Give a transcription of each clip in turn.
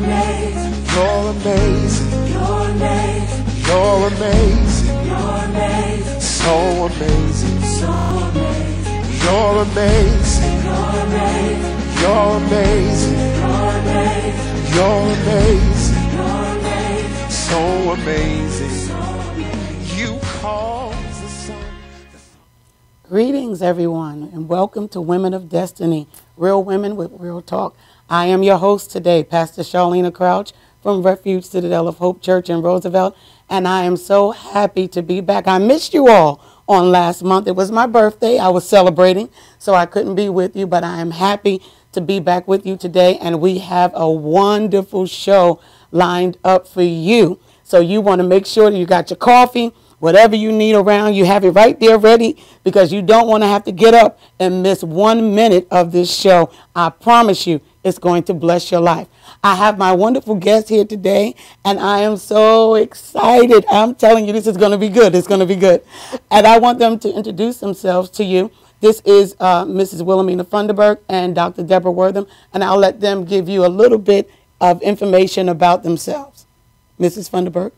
amazing. You're amazing. You're amazing. You're amazing. You're amazing. So amazing. So amazing. You're amazing. You're amazing. You're amazing. You're amazing. You're amazing. You're amazing. So amazing. So amazing. You cause the sun. Greetings, everyone, and welcome to Women of Destiny, Real Women with Real Talk. I am your host today, Pastor Charlena Croutch from Refuge Citadel of Hope Church in Roosevelt, and I am so happy to be back. I missed you all on last month. It was my birthday. I was celebrating, so I couldn't be with you, but I am happy to be back with you today, and we have a wonderful show lined up for you. So you want to make sure that you got your coffee, whatever you need around, you have it right there ready, because you don't want to have to get up and miss 1 minute of this show. I promise you, it's going to bless your life. I have my wonderful guest here today, and I am so excited. I'm telling you, this is going to be good. It's going to be good. And I want them to introduce themselves to you. This is Mrs. Wilhelmina Funderburg and Dr. Deborah Wortham, and I'll let them give you a little bit of information about themselves. Mrs. Funderburg.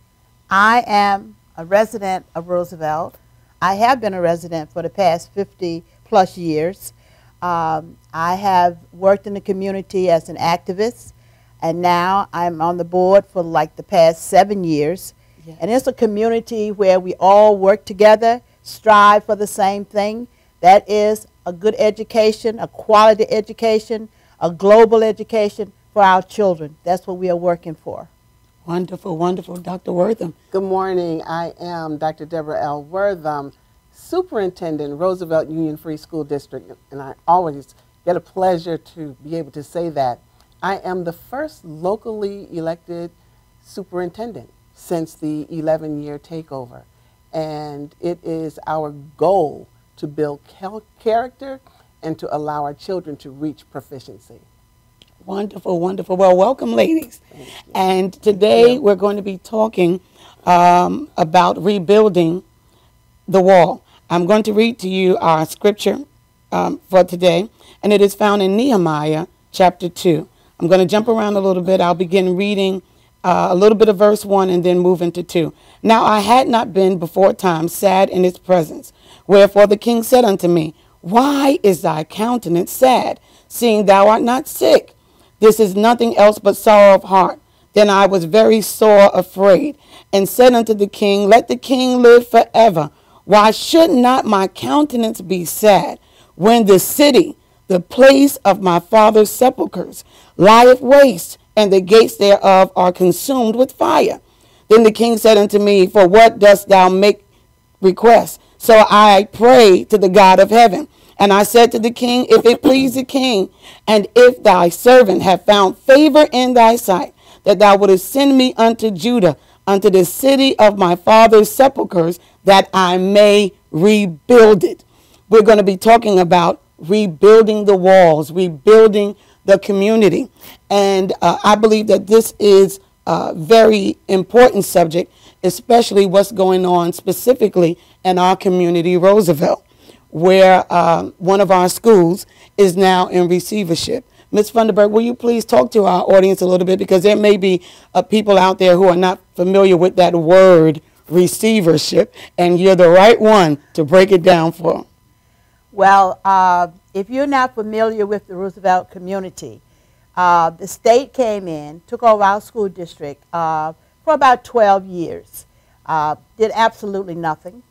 I am a resident of Roosevelt. I have been a resident for the past 50 plus years. I have worked in the community as an activist, and now I'm on the board for like the past 7 years. Yes. And it's a community where we all work together, strive for the same thing. That is a good education, a quality education, a global education for our children. That's what we are working for. Wonderful, wonderful. Dr. Wortham. Good morning. I am Dr. Deborah L.Wortham, Superintendent, Roosevelt Union Free School District, and I always get a pleasure to be able to say that. I am the first locally elected superintendent since the 11-year takeover, and it is our goal to build character and to allow our children to reach proficiency. Wonderful, wonderful. Well, welcome, ladies. And today we're going to be talking about rebuilding the wall. I'm going to read to you our scripture for today, and it is found in Nehemiah chapter 2. I'm going to jump around a little bit. I'll begin reading a little bit of verse 1 and then move into 2. Now I had not been before time sad in his presence. Wherefore the king said unto me, Why is thy countenance sad, seeing thou art not sick? This is nothing else but sorrow of heart. Then I was very sore afraid, and said unto the king, Let the king live forever. Why should not my countenance be sad, when the city, the place of my father's sepulchres, lieth waste, and the gates thereof are consumed with fire? Then the king said unto me, For what dost thou make request? So I prayed to the God of heaven. And I said to the king, If it please the king, and if thy servant have found favor in thy sight, that thou wouldest send me unto Judah, unto the city of my father's sepulchres, that I may rebuild it. We're going to be talking about rebuilding the walls, rebuilding the community. And I believe that this is a very important subject, especially what's going on specifically in our community, Roosevelt, where one of our schools is now in receivership. Ms. Funderburg, will you please talk to our audience a little bit, because there may be people out there who are not familiar with that word, receivership, and you're the right one to break it down for them. Well, if you're not familiar with the Roosevelt community, the state came in, took over our school district for about 12 years, did absolutely nothing.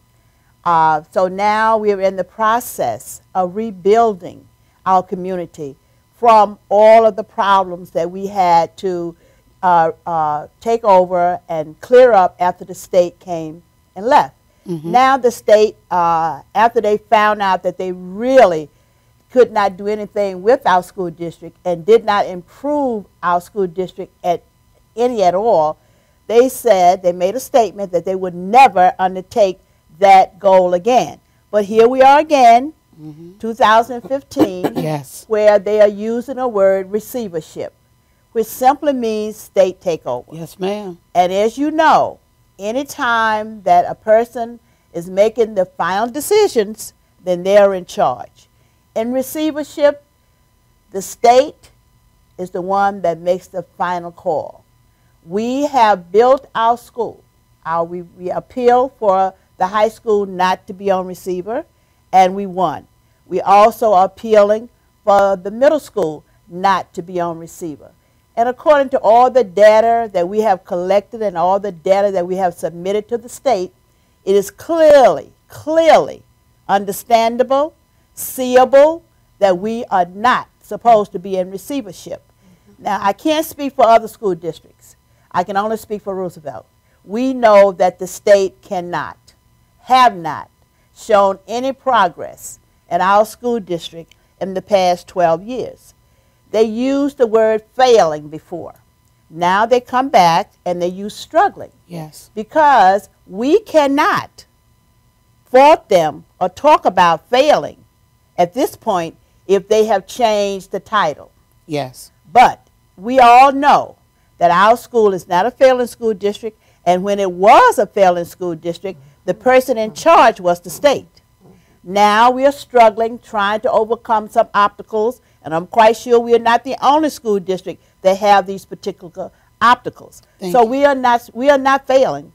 So now we're in the process of rebuilding our community from all of the problems that we had to take over and clear up after the state came and left. Mm-hmm. Now the state, after they found out that they really could not do anything with our school district and did not improve our school district at all, they said, they made a statement that they would never undertake that goal again. But here we are again, 2015, yes, where they are using a word receivership, which simply means state takeover. Yes, ma'am. And as you know, anytime that a person is making the final decisions, then they're in charge. In receivership, the state is the one that makes the final call. We have built our school. We appealed for the high school not to be on receiver, and we won. We also are appealing for the middle school not to be on receiver. And according to all the data that we have collected and all the data that we have submitted to the state, it is clearly understandable, seeable, that we are not supposed to be in receivership. Now, I can't speak for other school districts. I can only speak for Roosevelt. We know that the state have not shown any progress in our school district in the past 12 years. They used the word failing before. Now they come back and they use struggling. Yes. Because we cannot fault them or talk about failing at this point if they have changed the title. Yes. But we all know that our school is not a failing school district, and when it was a failing school district, the person in charge was the state. Now we are struggling, trying to overcome some obstacles, and I'm quite sure we are not the only school district that have these particular obstacles. So we are not failing.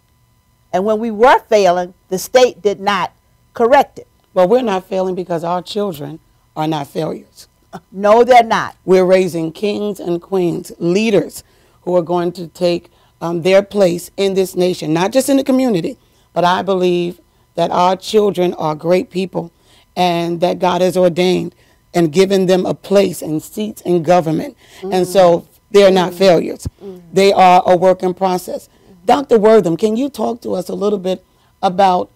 And when we were failing, the state did not correct it. Well, we're not failing because our children are not failures. No, they're not. We're raising kings and queens, leaders who are going to take their place in this nation, not just in the community, but I believe that our children are great people and that God has ordained and given them a place and seats in government. And so they're not failures. They are a work in process. Dr. Wortham, can you talk to us a little bit about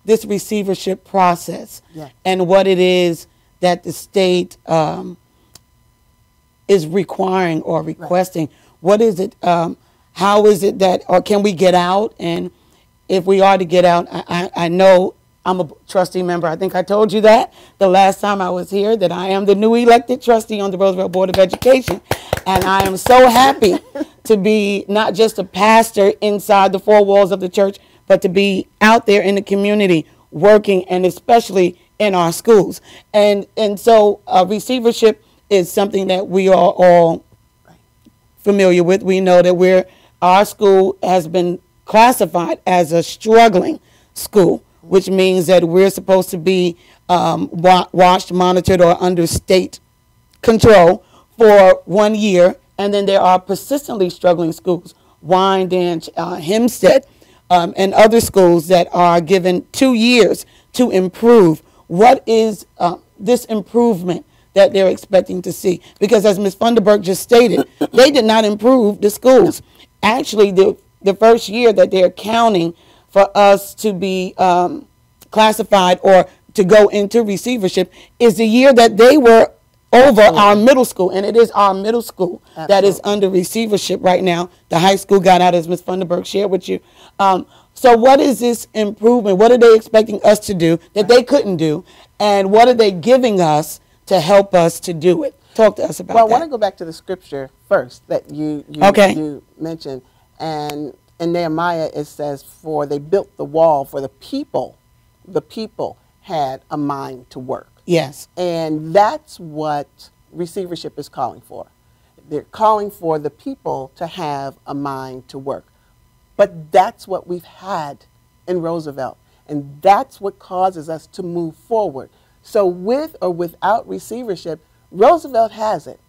this receivership process and what it is that the state is requiring or requesting? What is it? How is it that, or can we get out? And if we are to get out, I know I'm a trustee member. I think I told you that the last time I was here, that I am the new elected trustee on the Roosevelt Board of Education. And I am so happy to be not just a pastor inside the four walls of the church, but to be out there in the community working, and especially in our schools. And so receivership is something that we are all familiar with. We know that our school has been classified as a struggling school, which means that we're supposed to be watched, monitored, or under state control for 1 year. And then there are persistently struggling schools, Wyandanch, Hempstead, and other schools that are given 2 years to improve. What is this improvement that they're expecting to see? Because as Ms. Funderburk just stated, they did not improve the schools. Actually, the first year that they're counting for us to be classified or to go into receivership is the year that they were over our middle school, and it is our middle school that is under receivership right now. The high school got out, as Ms. Funderburk shared with you. So what is this improvement? What are they expecting us to do that they couldn't do? And what are they giving us to help us to do it? Talk to us about that. Well, I want to go back to the scripture first that you mentioned. And in Nehemiah it says, for they built the wall for the people had a mind to work. Yes. And that's what receivership is calling for. They're calling for the people to have a mind to work. But that's what we've had in Roosevelt. And that's what causes us to move forward. So with or without receivership, Roosevelt has it.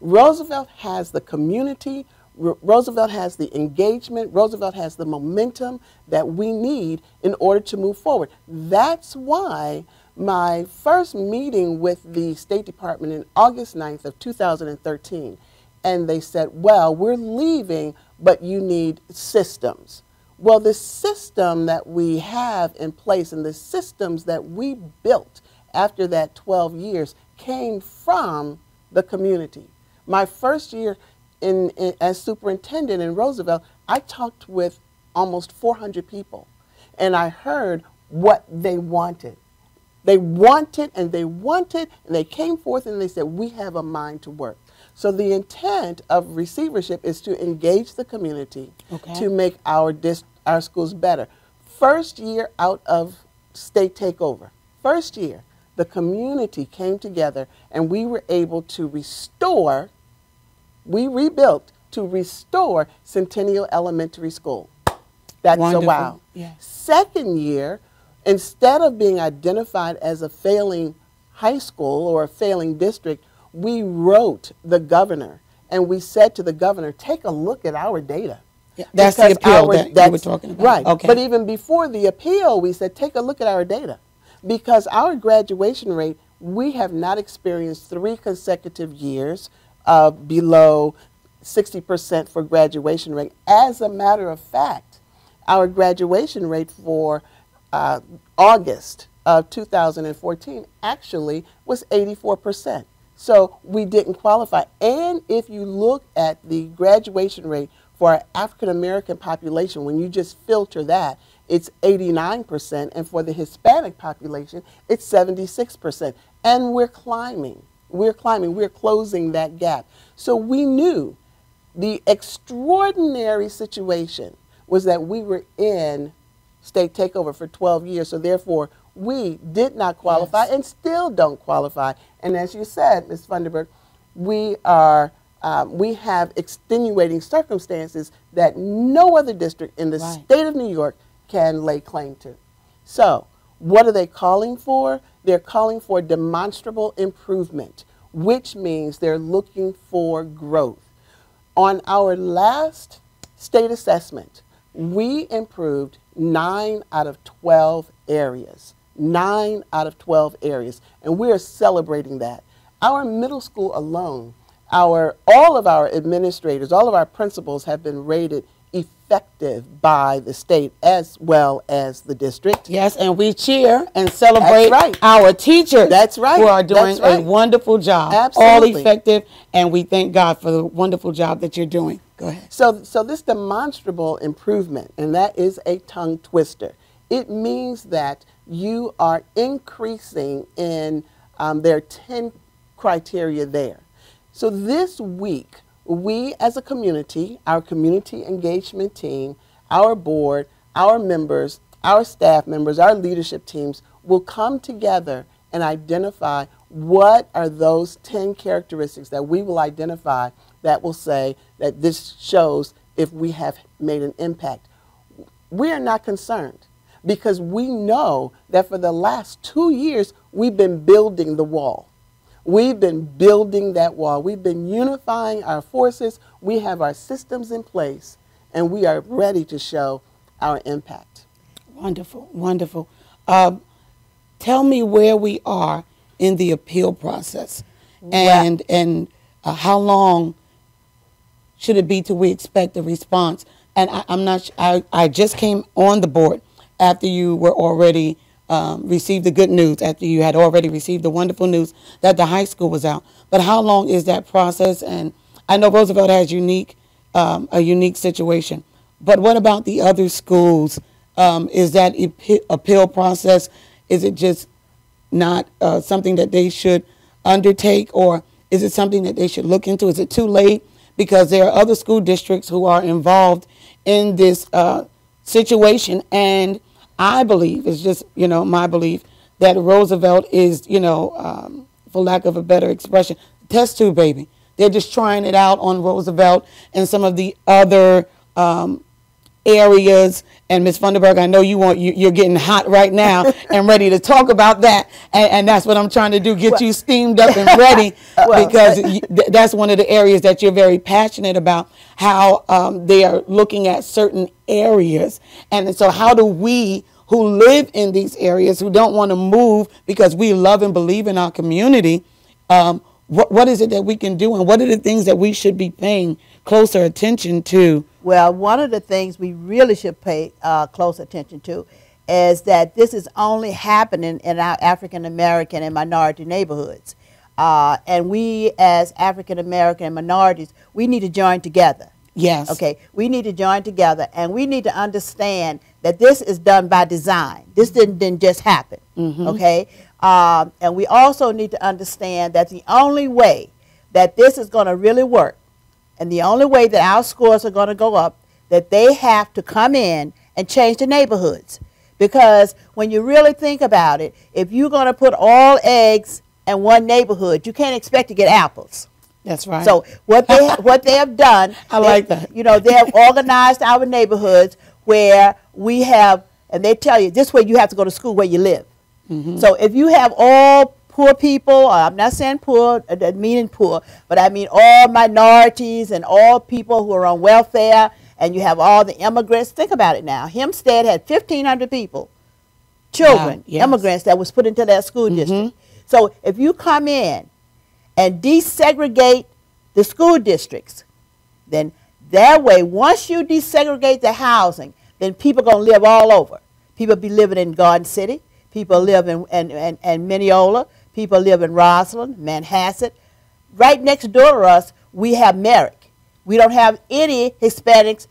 Roosevelt has the community. Roosevelt has the engagement. Roosevelt has the momentum that we need in order to move forward. That's why my first meeting with the State Department in August 9th of 2013, and they said, well, we're leaving, but you need systems. Well, the system that we have in place and the systems that we built after that 12 years came from the community. My first year as superintendent in Roosevelt, I talked with almost 400 people, and I heard what they wanted. They wanted and they wanted, and they came forth and they said, we have a mind to work. So the intent of receivership is to engage the community to make our schools better. First year out of state takeover, first year, the community came together and we were able to restore We rebuilt to restore Centennial Elementary School. That's Wonderful. a wow. Yes. Second year, instead of being identified as a failing high school or a failing district, we wrote the governor and we said to the governor, take a look at our data. Yeah, that's the appeal that you were talking about. Right. Okay. But even before the appeal, we said, take a look at our data. Because our graduation rate, we have not experienced 3 consecutive years below 60% for graduation rate. As a matter of fact, our graduation rate for August of 2014 actually was 84%. So we didn't qualify. And if you look at the graduation rate for our African American population, when you just filter that, it's 89%, and for the Hispanic population, it's 76%. And we're climbing. We're climbing. We're closing that gap. So we knew the extraordinary situation was that we were in state takeover for 12 years, so therefore we did not qualify and still don't qualify. And as you said, Ms. Funderburg, we have extenuating circumstances that no other district in the state of New York can lay claim to. So what are they calling for? They're calling for demonstrable improvement, which means they're looking for growth. On our last state assessment, we improved 9 out of 12 areas. 9 out of 12 areas, and we're celebrating that. Our middle school alone, all of our administrators, all of our principals have been rated effective by the state as well as the district. Yes, and we cheer and celebrate our teachers. That's right. Who are doing a wonderful job. Absolutely. All effective, and we thank God for the wonderful job that you're doing. Go ahead. So this demonstrable improvement, and that is a tongue twister. It means that you are increasing in their 10 criteria there. So this week, we as a community, our community engagement team, our board, our members, our staff members, our leadership teams will come together and identify what are those 10 characteristics that we will identify that will say that this shows if we have made an impact. We are not concerned because we know that for the last 2 years, we've been building the wall. We've been building that wall. We've been unifying our forces. We have our systems in place, and we are ready to show our impact. Wonderful, wonderful. Tell me where we are in the appeal process, and how long should it be till we expect a response? And I'm not. I just came on the board after you were already received the good news, after you had already received the wonderful news that the high school was out. But how long is that process? And I know Roosevelt has a unique situation. But what about the other schools? Is that appeal process, is it just not something that they should undertake, or is it something that they should look into? Is it too late? Because there are other school districts who are involved in this situation, and I believe, it's just, my belief, that Roosevelt is, for lack of a better expression, test tube baby. They're just trying it out on Roosevelt and some of the other areas. And Ms. Funderburg, I know you're getting hot right now and ready to talk about that. And that's what I'm trying to do, get you steamed up and ready, because that's one of the areas that you're very passionate about, how they are looking at certain areas. And so how do we who live in these areas, who don't want to move because we love and believe in our community, what is it that we can do, and what are the things that we should be paying closer attention to? Well, one of the things we really should pay close attention to is that this is only happening in our African American and minority neighborhoods. And we as African American and minorities, we need to join together. Yes. Okay, we need to join together, and we need to understand that this is done by design. This didn't just happen, okay? And we also need to understand that the only way that this is going to really work, and the only way that our scores are going to go up, that they have to come in and change the neighborhoods. Because when you really think about it, if you're going to put all eggs in one neighborhood, you can't expect to get apples. That's right. So what they have done, I like that. You know, they have organized our neighborhoods where we have, and they tell you this way you have to go to school where you live. So if you have all poor people, I'm not saying poor, meaning poor, but I mean all minorities and all people who are on welfare, and you have all the immigrants. Think about it now. Hempstead had 1,500 people, children, immigrants that was put into that school district. So if you come in and desegregate the school districts, then that way, once you desegregate the housing, then people are going to live all over. People be living in Garden City. People live in Mineola. People live in Roslyn, Manhasset. Right next door to us, we have Merrick. We don't have any Hispanics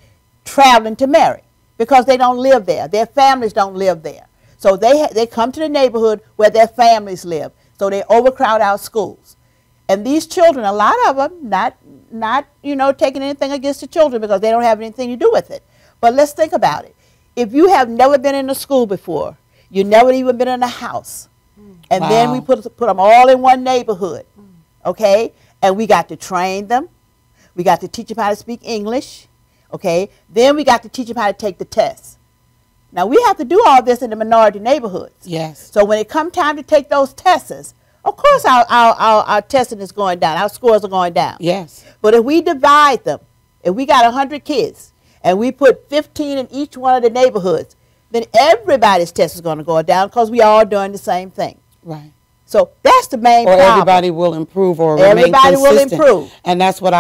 traveling to Merrick because they don't live there. Their families don't live there. So they come to the neighborhood where their families live. So they overcrowd our schools. And these children, a lot of them, not you know, taking anything against the children because they don't have anything to do with it. But let's think about it. If you have never been in a school before, you never even been in a house, and then we put them all in one neighborhood, okay? And we got to train them. We got to teach them how to speak English, okay? Then we got to teach them how to take the tests. Now, we have to do all this in the minority neighborhoods. Yes. So when it comes time to take those tests, of course our testing is going down. Our scores are going down. Yes. But if we divide them, if we got 100 kids, and we put 15 in each one of the neighborhoods, then everybody's test is going to go down because we all doing the same thing. Right. So that's the main problem. Or everybody will improve or remain consistent. Everybody will improve. And that's what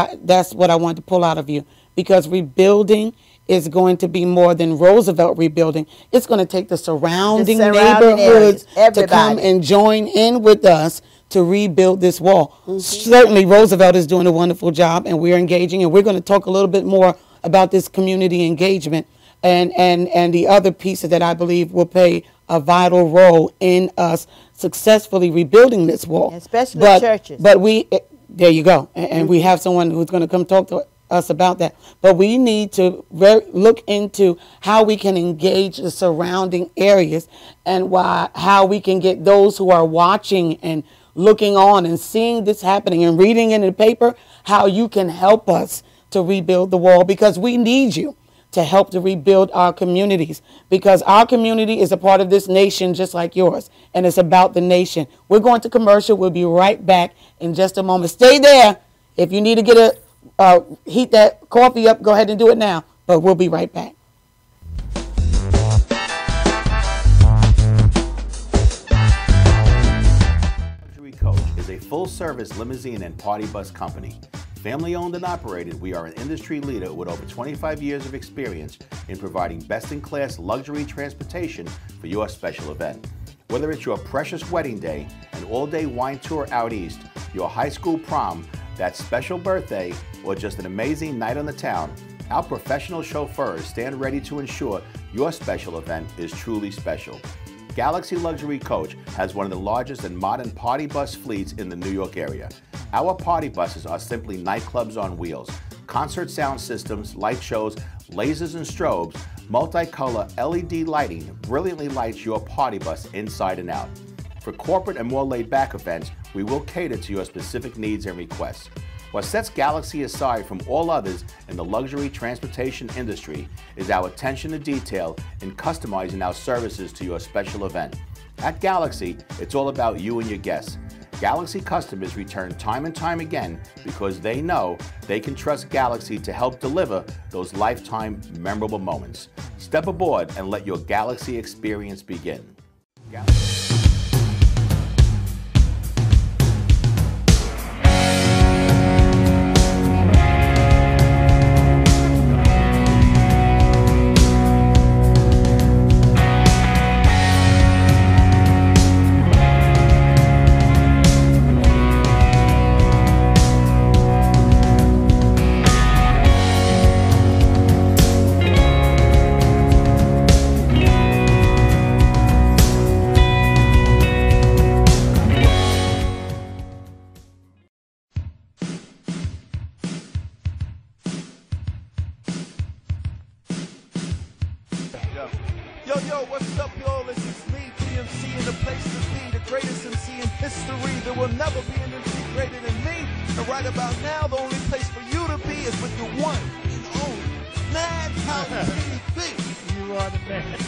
I want to pull out of you, because rebuilding is going to be more than Roosevelt rebuilding. It's going to take the surrounding neighborhoods to come and join in with us to rebuild this wall. Certainly Roosevelt is doing a wonderful job, and we're engaging, and we're going to talk a little bit more about this community engagement and the other pieces that I believe will play a vital role in us successfully rebuilding this wall. Especially churches. But there you go. And we have someone who's going to come talk to us about that. But we need to look into how we can engage the surrounding areas and how we can get those who are watching and looking on and seeing this happening and reading in the paper, how you can help us to rebuild the wall, because we need you to help to rebuild our communities, because our community is a part of this nation just like yours, and it's about the nation. We're going to commercial. We'll be right back in just a moment. Stay there. If you need to get heat that coffee up, go ahead and do it now, but we'll be right back. Luxury Coach is a full-service limousine and party bus company. Family-owned and operated, we are an industry leader with over 25 years of experience in providing best-in-class luxury transportation for your special event. Whether it's your precious wedding day, an all-day wine tour out east, your high school prom, that special birthday, or just an amazing night on the town, our professional chauffeurs stand ready to ensure your special event is truly special. Galaxy Luxury Coach has one of the largest and modern party bus fleets in the New York area. Our party buses are simply nightclubs on wheels. Concert sound systems, light shows, lasers and strobes, multicolor LED lighting brilliantly lights your party bus inside and out. For corporate and more laid-back events, we will cater to your specific needs and requests. What sets Galaxy aside from all others in the luxury transportation industry is our attention to detail in customizing our services to your special event. At Galaxy, it's all about you and your guests. Galaxy customers return time and time again because they know they can trust Galaxy to help deliver those lifetime memorable moments. Step aboard and let your Galaxy experience begin. Yo, what's up, y'all? This is me, GMC, in the place to be, the greatest MC in history. There will never be an MC greater than me. And right about now, the only place for you to be is with the one and only Madhouse TV. You are the man.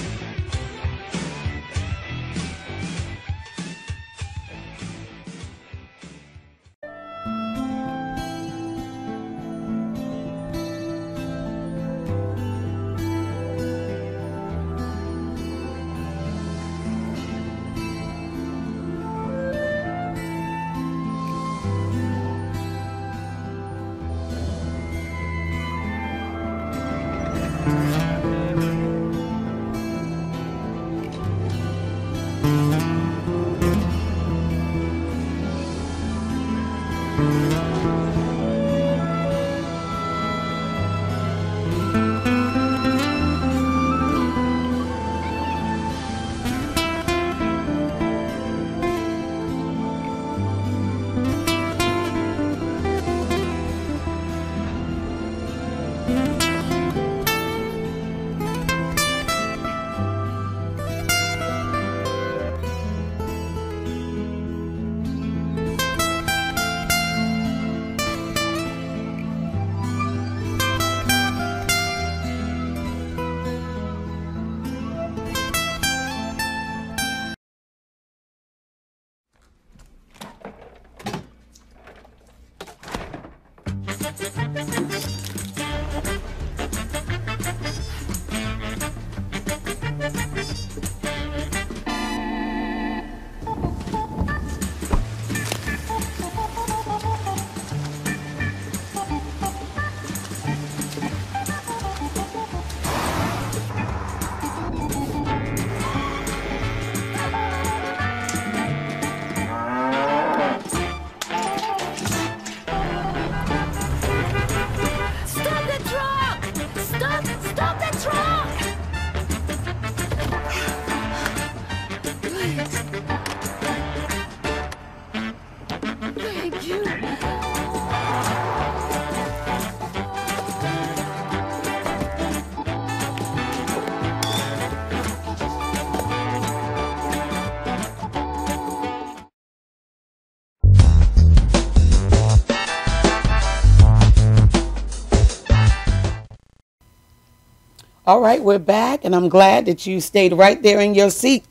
All right, we're back, and I'm glad that you stayed right there in your seat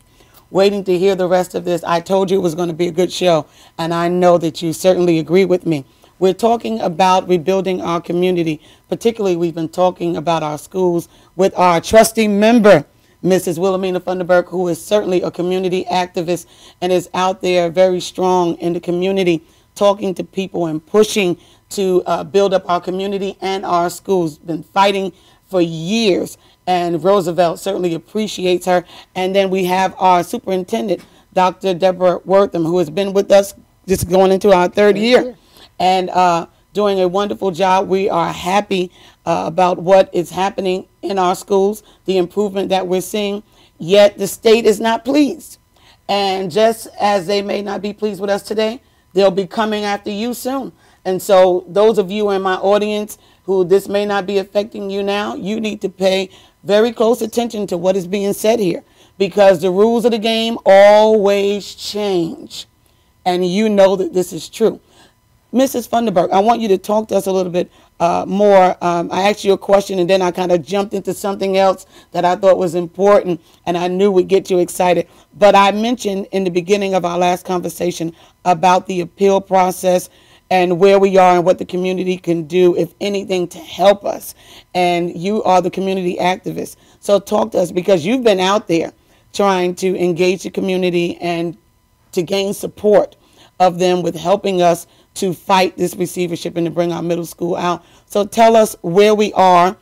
waiting to hear the rest of this. I told you it was going to be a good show, and I know that you certainly agree with me. We're talking about rebuilding our community. Particularly, we've been talking about our schools with our trusty member, Mrs. Wilhelmina Funderburg, who is certainly a community activist and is out there very strong in the community, talking to people and pushing to build up our community and our schools. Been fighting for years, and Roosevelt certainly appreciates her. And then we have our superintendent, Dr. Deborah Wortham, who has been with us just going into our third year and doing a wonderful job. We are happy about what is happening in our schools, the improvement that we're seeing, yet the state is not pleased. And just as they may not be pleased with us today, they'll be coming after you soon. And so those of you in my audience who this may not be affecting you now, you need to pay very close attention to what is being said here, because the rules of the game always change. And you know that this is true. Mrs. Funderburg, I want you to talk to us a little bit more. I asked you a question, and then I kind of jumped into something else that I thought was important, and I knew would get you excited. But I mentioned in the beginning of our last conversation about the appeal process and where we are and what the community can do, if anything, to help us. And you are the community activist. So talk to us, because you've been out there trying to engage the community and to gain support of them with helping us to fight this receivership and to bring our middle school out. So tell us where we are,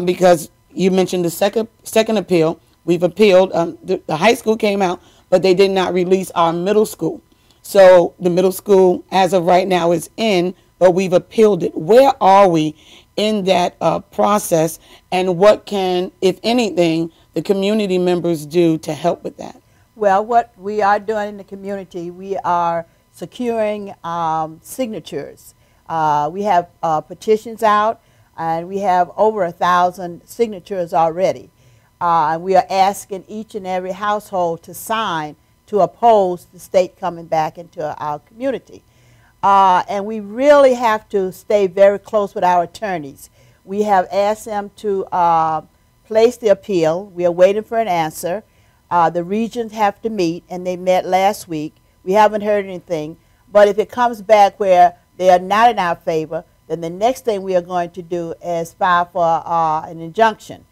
because you mentioned the second appeal. We've appealed. The high school came out, but they did not release our middle school. So the middle school, as of right now, is in, but we've appealed it. Where are we in that process, and what can, if anything, the community members do to help with that? Well, what we are doing in the community, we are securing signatures. We have petitions out, and we have over 1,000 signatures already. We are asking each and every household to sign to oppose the state coming back into our community. And we really have to stay very close with our attorneys. We have asked them to place the appeal. We are waiting for an answer. The regions have to meet, and they met last week. We haven't heard anything. But if it comes back where they are not in our favor, then the next thing we are going to do is file for an injunction.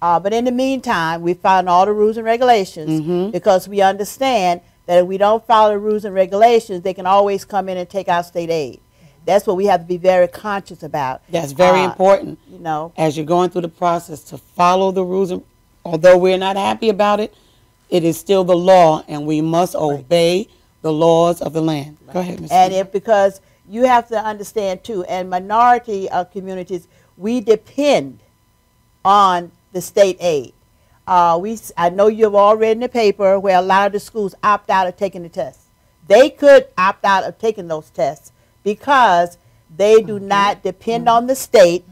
But in the meantime, we followed all the rules and regulations because we understand that if we don't follow the rules and regulations, they can always come in and take our state aid. That's what we have to be very conscious about. That's very important. You know, as you're going through the process, to follow the rules. Although we're not happy about it, it is still the law, and we must obey the laws of the land. Go ahead, Ms. And because you have to understand too, and minority communities, we depend on the state aid. I know you've all read in the paper where a lot of the schools opt out of taking the tests. They could opt out of taking those tests because they do not depend on the state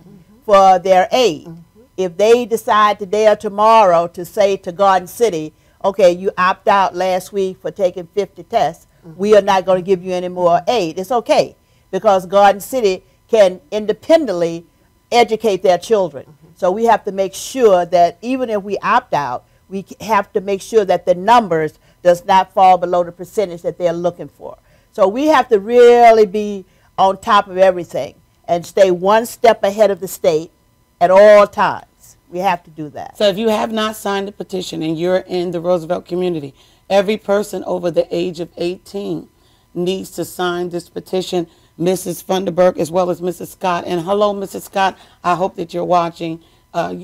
for their aid. If they decide today or tomorrow to say to Garden City, okay, you opt out last week for taking 50 tests, we are not going to give you any more aid. It's okay, because Garden City can independently educate their children. So we have to make sure that even if we opt out, we have to make sure that the numbers does not fall below the percentage that they're looking for. So we have to really be on top of everything and stay one step ahead of the state at all times. We have to do that. So if you have not signed the petition and you're in the Roosevelt community, every person over the age of 18 needs to sign this petition. Mrs. Funderburk as well as Mrs. Scott. And hello, Mrs. Scott. I hope that you're watching.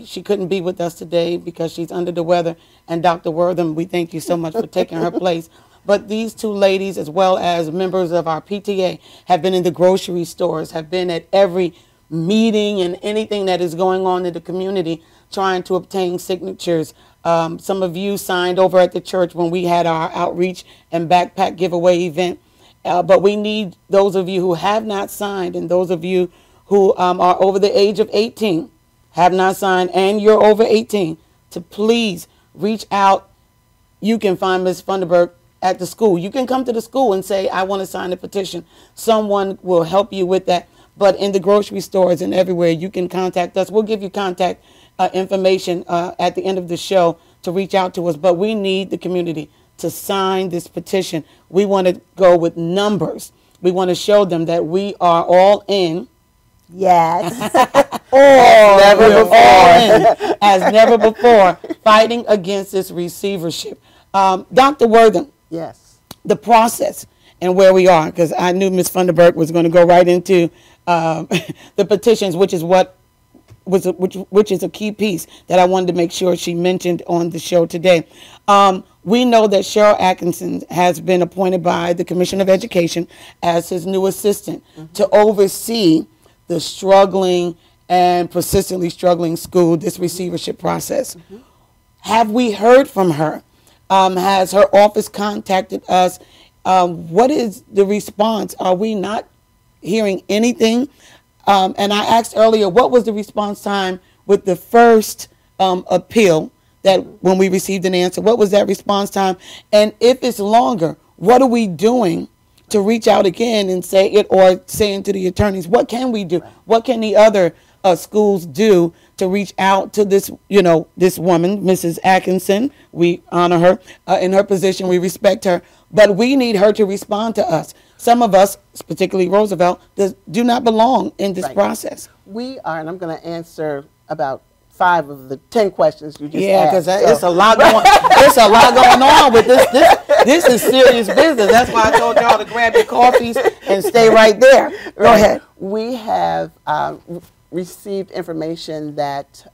She couldn't be with us today because she's under the weather. And Dr. Wortham, we thank you so much for taking her place. But these two ladies, as well as members of our PTA, have been in the grocery stores, have been at every meeting and anything that is going on in the community trying to obtain signatures. Some of you signed over at the church when we had our outreach and backpack giveaway event. But we need those of you who have not signed, and those of you who are over the age of 18, have not signed, and you're over 18, to please reach out. You can find Ms. Funderburk at the school. You can come to the school and say, I want to sign the petition. Someone will help you with that. But in the grocery stores and everywhere, you can contact us. We'll give you contact information at the end of the show to reach out to us. But we need the community to sign this petition. We want to go with numbers. We want to show them that we are all in. Yes. As never before, fighting against this receivership. Dr. Wortham. Yes. The process and where we are, because I knew Ms. Funderburk was going to go right into the petitions, which is a key piece that I wanted to make sure she mentioned on the show today. We know that Cheryl Atkinson has been appointed by the Commission of Education as his new assistant to oversee the struggling and persistently struggling school, this receivership process. Have we heard from her? Has her office contacted us? What is the response? Are we not hearing anything? And I asked earlier, what was the response time with the first appeal, that when we received an answer? What was that response time? And if it's longer, what are we doing to reach out again and say it, or saying to the attorneys, what can we do? What can the other schools do to reach out to this, this woman, Mrs. Atkinson? We honor her in her position. We respect her. But we need her to respond to us. Some of us, particularly Roosevelt, do not belong in this process. We are, and I'm going to answer about 5 of the 10 questions you just asked. Yeah, because it's a lot going. There's a lot going on with this. This is serious business. That's why I told y'all to grab your coffees and stay right there. Go ahead. We have received information that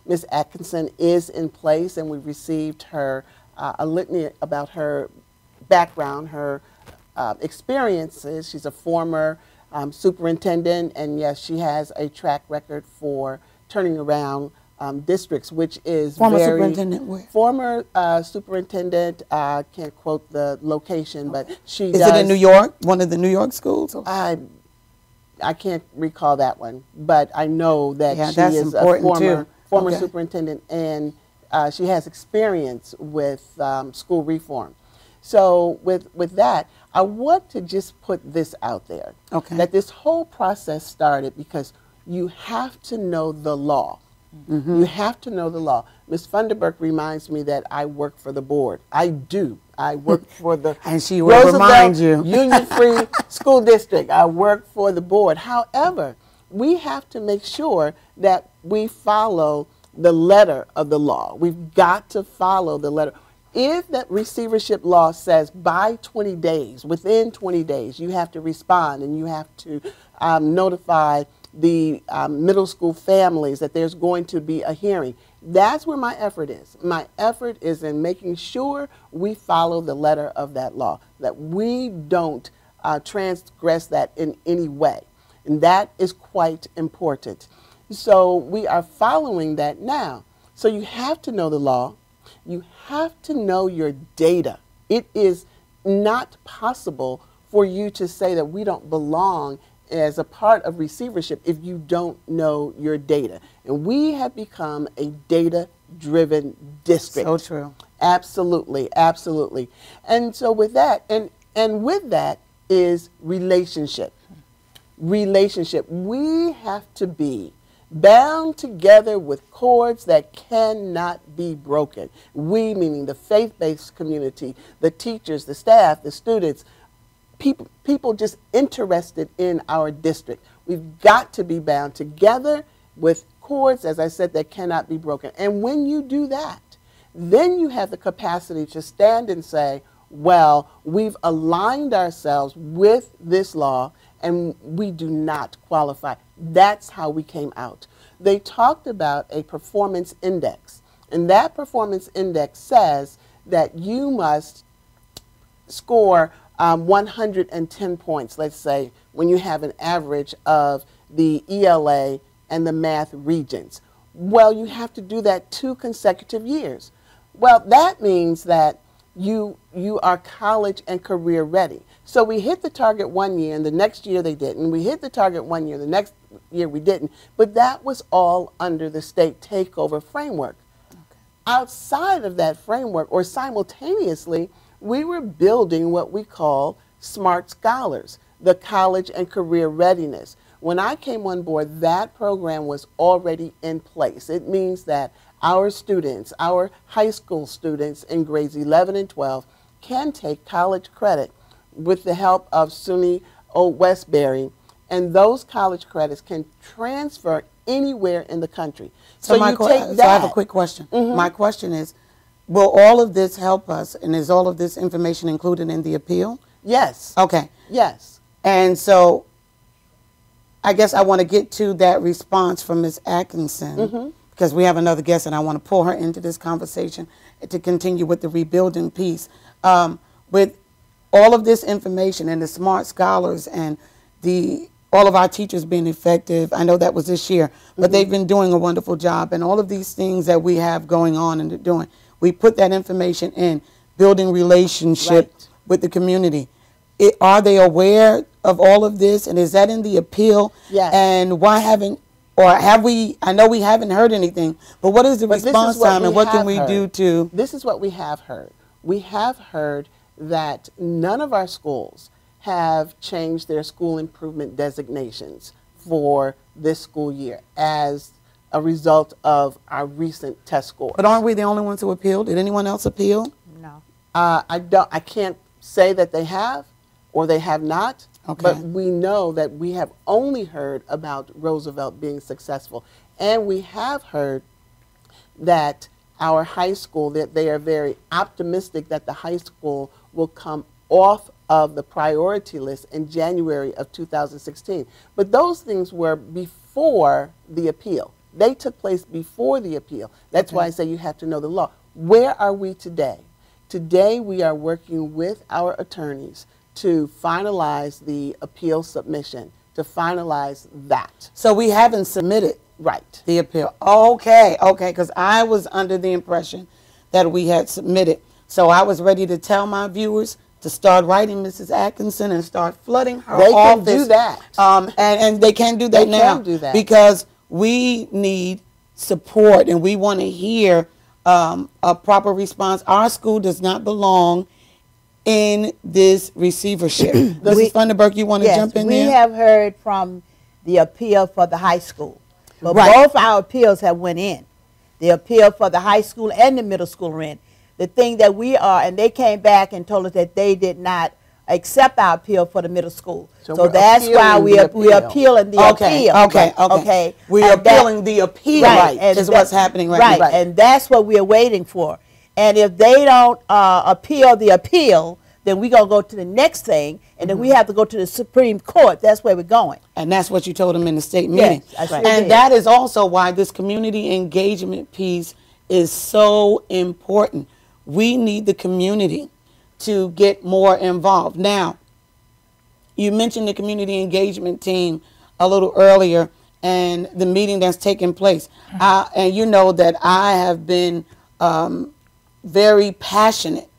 Ms. Atkinson is in place, and we received her a litany about her background, her experiences. She's a former superintendent, and yes, she has a track record for turning around districts, which is former very superintendent. Where? Former superintendent. I can't quote the location, but she is it in New York? One of the New York schools? Or? I can't recall that one, but I know that she is a former superintendent, and she has experience with school reform. So with that, I want to just put this out there. Okay. That this whole process started because you have to know the law. You have to know the law. Ms. Funderburk reminds me that I work for the board. I do. I work for the And she will remind you. Union Free School District. I work for the board. However, we have to make sure that we follow the letter of the law. We've got to follow the letter. If that receivership law says by 20 days, within 20 days, you have to respond and you have to notify the middle school families that there's going to be a hearing. That's where my effort is. My effort is in making sure we follow the letter of that law, that we don't transgress that in any way. And that is quite important. So we are following that now. So you have to know the law. You have to know your data. It is not possible for you to say that we don't belong as a part of receivership if you don't know your data. And we have become a data-driven district. So true. Absolutely, absolutely. And so with that, and with that is relationship. Relationship. We have to be bound together with cords that cannot be broken. We, meaning the faith-based community, the teachers, the staff, the students, people just interested in our district. We've got to be bound together with cords, as I said, that cannot be broken. And when you do that, then you have the capacity to stand and say, well, we've aligned ourselves with this law and we do not qualify. That's how we came out. They talked about a performance index, and that performance index says that you must score 110 points, let's say, when you have an average of the ELA and the math regents. Well, you have to do that 2 consecutive years. Well, that means that you are college and career ready. So we hit the target 1 year, and the next year they didn't. We hit the target 1 year, the next year we didn't. But that was all under the state takeover framework. Okay. Outside of that framework, or simultaneously, we were building what we call Smart Scholars, the college and career readiness. When I came on board, that program was already in place. It means that our students, our high school students in grades 11 and 12 can take college credit with the help of SUNY Old Westbury, and those college credits can transfer anywhere in the country. So I have a quick question. My question is, will all of this help us, and is all of this information included in the appeal? Yes. Okay. Yes. And so I guess I want to get to that response from Ms. Atkinson, because we have another guest and I want to pull her into this conversation to continue with the rebuilding piece. With all of this information and the Smart Scholars and all of our teachers being effective, I know that was this year, but they've been doing a wonderful job, and all of these things that we have going on and doing, we put that information in, building relationship with the community. Are they aware of all of this, and is that in the appeal? Yes. And why haven't, or have we, I know we haven't heard anything, but what is the response time and what can we do to? This is what we have heard. We have heard that none of our schools have changed their school improvement designations for this school year as a result of our recent test scores. But aren't we the only ones who appealed? Did anyone else appeal? No. I can't say that they have or they have not, okay. But we know that we have only heard about Roosevelt being successful. And we have heard that our high school, that they are very optimistic that the high school will come off of the priority list in January of 2016. But those things were before the appeal. They took place before the appeal. That's why I say you have to know the law. Where are we today? Today we are working with our attorneys to finalize the appeal submission, to finalize that. So we haven't submitted the appeal. Okay, okay, because I was under the impression that we had submitted. So I was ready to tell my viewers to start writing Mrs. Atkinson and start flooding her office. They can do that. And they can do that now. They can do that. Because we need support and we want to hear a proper response. Our school does not belong in this receivership? Mrs. Funderburk, you want to jump in there? We have heard from the appeal for the high school. But Right. both our appeals have went in. The appeal for the high school and the middle school are in. The thing that we are, and they came back and told us that they did not accept our appeal for the middle school. So that's why we're appealing the appeal. Okay. We're appealing the appeal, right, is what's happening right now. And that's what we're waiting for. And if they don't appeal the appeal, then we're going to go to the next thing, and then we have to go to the Supreme Court. That's where we're going. And that's what you told them in the state meeting. Yes, I sure and did. that is also why this community engagement piece is so important. We need the community to get more involved. Now, you mentioned the community engagement team a little earlier and the meeting that's taking place. And you know that I have been very passionate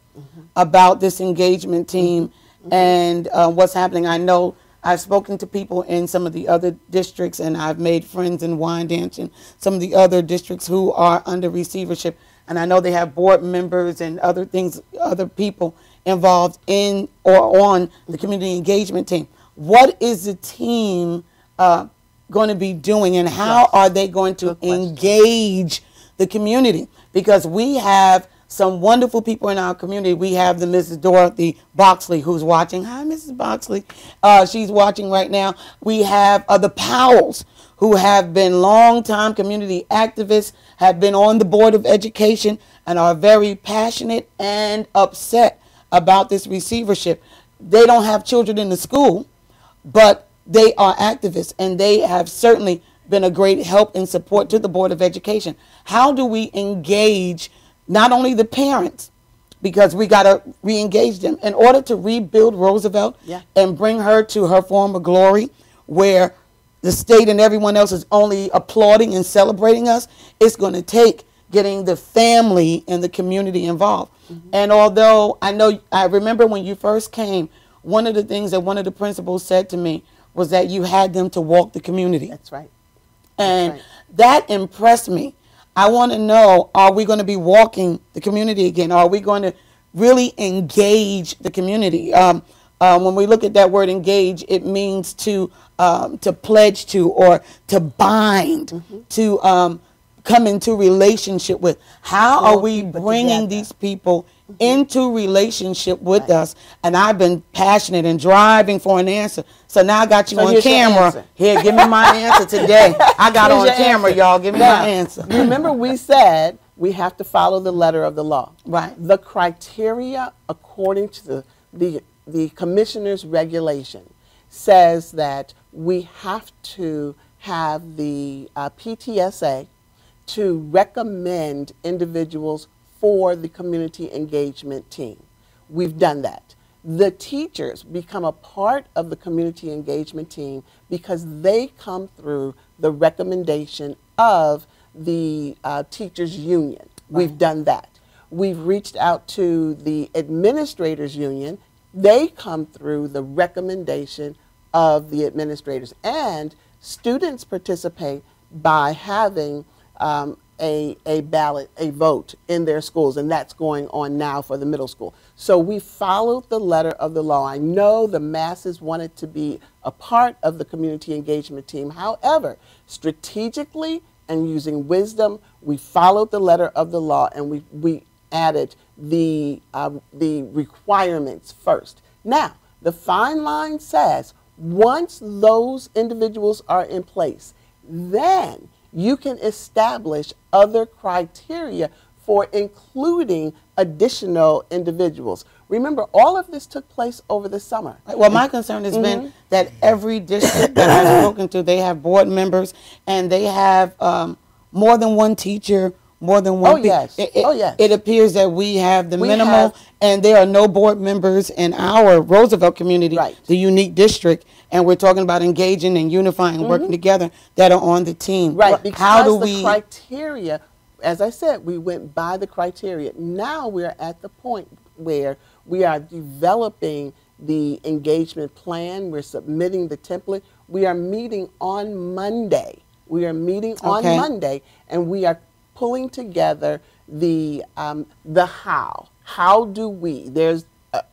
about this engagement team and what's happening. I know I've spoken to people in some of the other districts, and I've made friends in Wyandanch and some of the other districts who are under receivership. And I know they have board members and other things, other people involved in or on the community engagement team. What is the team going to be doing, and how are they going to engage the community? Because we have some wonderful people in our community. We have the Mrs. Dorothy Boxley, who's watching. Hi, Mrs. Boxley. She's watching right now. We have the Powells, who have been longtime community activists, have been on the Board of Education, and are very passionate and upset about this receivership. They don't have children in the school, but they are activists, and they have certainly been a great help and support to the Board of Education. How do we engage not only the parents, because we got to re-engage them in order to rebuild Roosevelt and bring her to her former glory, where the state and everyone else is only applauding and celebrating us? It's going to take getting the family and the community involved. And although I remember when you first came, one of the things that one of the principals said to me was that you had them to walk the community. That's right. And that impressed me. I want to know, are we going to be walking the community again? Are we going to really engage the community? When we look at that word engage, it means to pledge to, or to bind, to come into relationship with. How are we bringing these people into relationship with us? And I've been passionate and driving for an answer. So now I got you on camera. Here, give me my answer today. I got on camera, y'all. Give me my answer. Remember, we said we have to follow the letter of the law. Right. The criteria, according to the commissioner's regulation, says that we have to have the PTSA to recommend individuals for the community engagement team. We've done that. The teachers become a part of the community engagement team because they come through the recommendation of the teachers union. We've done that. We've reached out to the administrators union. They come through the recommendation of the administrators. And students participate by having a ballot, a vote in their schools, and that's going on now for the middle school. So we followed the letter of the law. I know the masses wanted to be a part of the community engagement team. However, strategically and using wisdom, we followed the letter of the law, and we added the requirements first. Now, the fine line says once those individuals are in place, then you can establish other criteria for including additional individuals. Remember, all of this took place over the summer. Well, my concern has been that every district that I've spoken to, they have board members, and they have more than one teacher, more than one. It appears that we have the minimal, and there are no board members in our Roosevelt community, the unique district, and we're talking about engaging and unifying, working together, that are on the team. Right, because how do the criteria, as I said, we went by the criteria. Now we're at the point where we are developing the engagement plan. We're submitting the template. We are meeting on Monday. We are meeting on Monday, and we are pulling together the how. How do we? There's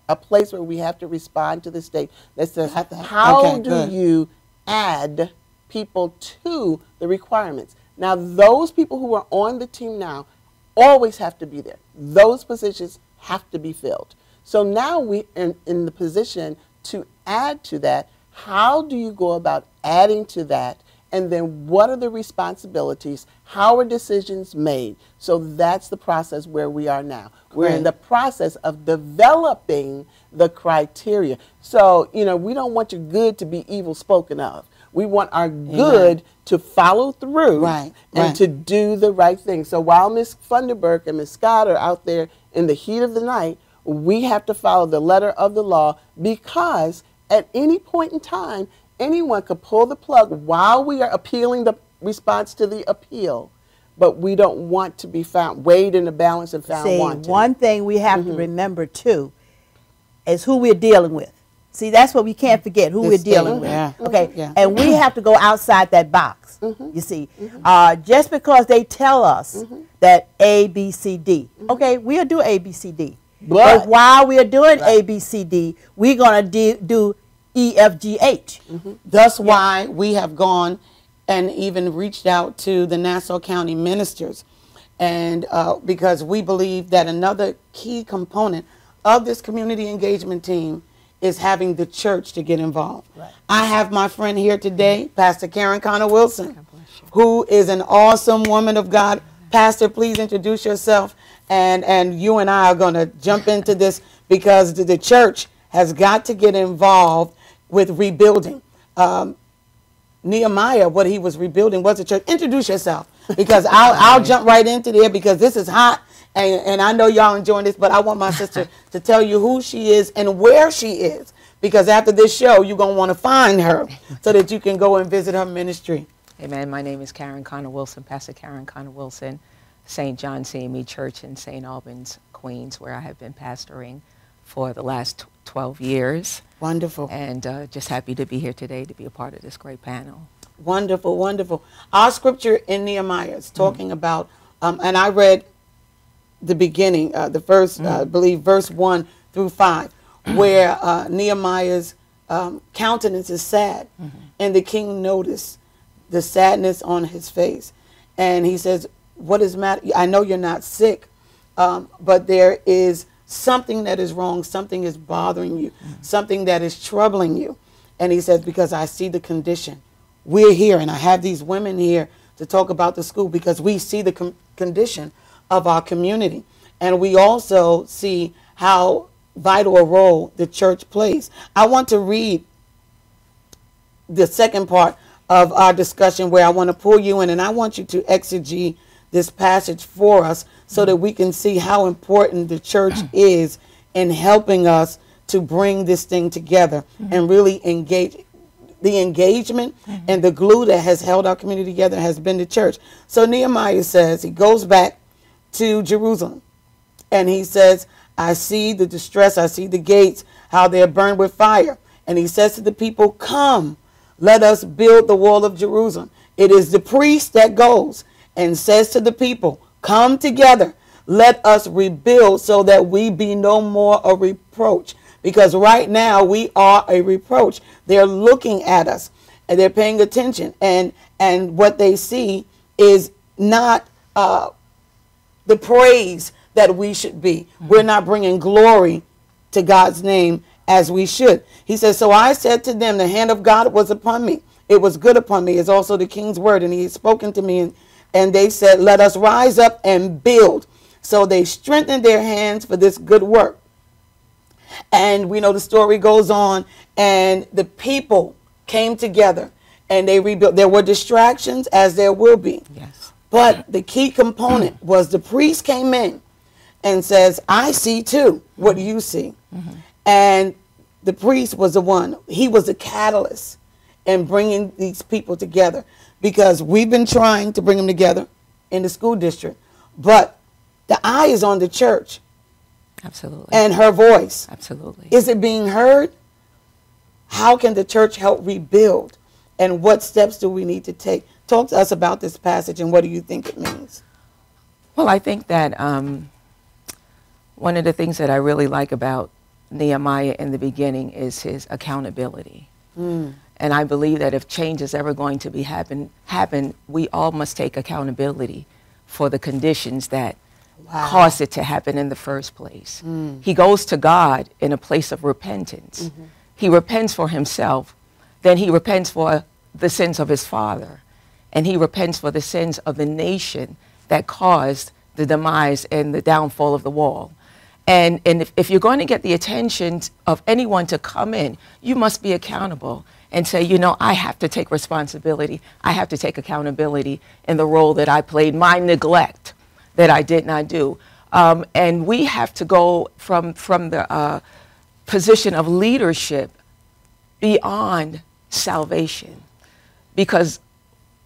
a place where we have to respond to the state that says, how do you add people to the requirements? Now, those people who are on the team now always have to be there. Those positions have to be filled. So now we are in the position to add to that. How do you go about adding to that? And then what are the responsibilities? How are decisions made? So that's the process where we are now. We're in the process of developing the criteria. So, you know, we don't want your good to be evil spoken of. We want our good to follow through and to do the right thing. So while Ms. Funderburk and Ms. Scott are out there in the heat of the night, we have to follow the letter of the law, because at any point in time, anyone could pull the plug while we are appealing the response to the appeal, but we don't want to be found weighed in the balance and found wanting. One thing we have to remember too is who we're dealing with. See, that's what we can't forget, who we're dealing with. Okay, and we have to go outside that box. You see, just because they tell us that A, B, C, D, okay, we'll do A, B, C, D. But while we are doing A, B, C, D, we're going to do E, F, G, H. That's why we have gone and even reached out to the Nassau County ministers, and because we believe that another key component of this community engagement team is having the church to get involved. I have my friend here today, Pastor Karen Connor Wilson, who is an awesome woman of God. Pastor, please introduce yourself, and you and I are going to jump into this, because the church has got to get involved with rebuilding. Nehemiah, what he was rebuilding was a church. Introduce yourself, because I'll jump right into there, because this is hot, and I know y'all enjoying this, but I want my sister to tell you who she is and where she is, because after this show, you're going to want to find her so that you can go and visit her ministry. Amen. My name is Karen Connor Wilson, Pastor Karen Connor Wilson, St. John CME Church in St. Albans, Queens, where I have been pastoring for the last 12 years. Wonderful. And just happy to be here today to be a part of this great panel. Wonderful, wonderful. Our scripture in Nehemiah is talking about, and I read the beginning, the first, I believe, verse 1 through 5, where Nehemiah's countenance is sad, and the king noticed the sadness on his face. And he says, what is matter? I know you're not sick, but there is something that is wrong, something is bothering you, something that is troubling you. And he says, because I see the condition. We're here, and I have these women here to talk about the school, because we see the condition of our community. And we also see how vital a role the church plays. I want to read the second part of our discussion, where I want to pull you in, and I want you to exegete this passage for us so that we can see how important the church is in helping us to bring this thing together and really engage. The engagement and the glue that has held our community together has been the church. So Nehemiah says, he goes back to Jerusalem, and he says, I see the distress, I see the gates, how they're burned with fire. And he says to the people, come, let us build the wall of Jerusalem. It is the priest that goes and says to the people, come together, let us rebuild, so that we be no more a reproach. Because right now we are a reproach. They're looking at us and they're paying attention, and what they see is not the praise that we should be. We're not bringing glory to God's name as we should. He says, so I said to them, the hand of God was upon me. It was good upon me, is also the king's word, and he had spoken to me, and they said, let us rise up and build. So they strengthened their hands for this good work. And we know the story goes on, and the people came together and they rebuilt. There were distractions, as there will be. Yes. But the key component was the priest came in and says, I see too what you see. And the priest was the one. He was the catalyst in bringing these people together, because we've been trying to bring them together in the school district. But the eye is on the church. Absolutely. And her voice. Absolutely. Is it being heard? How can the church help rebuild? And what steps do we need to take? Talk to us about this passage, and what do you think it means? Well, I think that one of the things that I really like about Nehemiah in the beginning is his accountability. And I believe that if change is ever going to be happen, we all must take accountability for the conditions that caused it to happen in the first place. He goes to God in a place of repentance. He repents for himself, then he repents for the sins of his father, and he repents for the sins of the nation that caused the demise and the downfall of the wall. And if you're going to get the attention of anyone to come in, you must be accountable and say, you know, I have to take responsibility. I have to take accountability in the role that I played, my neglect that I did not do. And we have to go from the position of leadership beyond salvation, because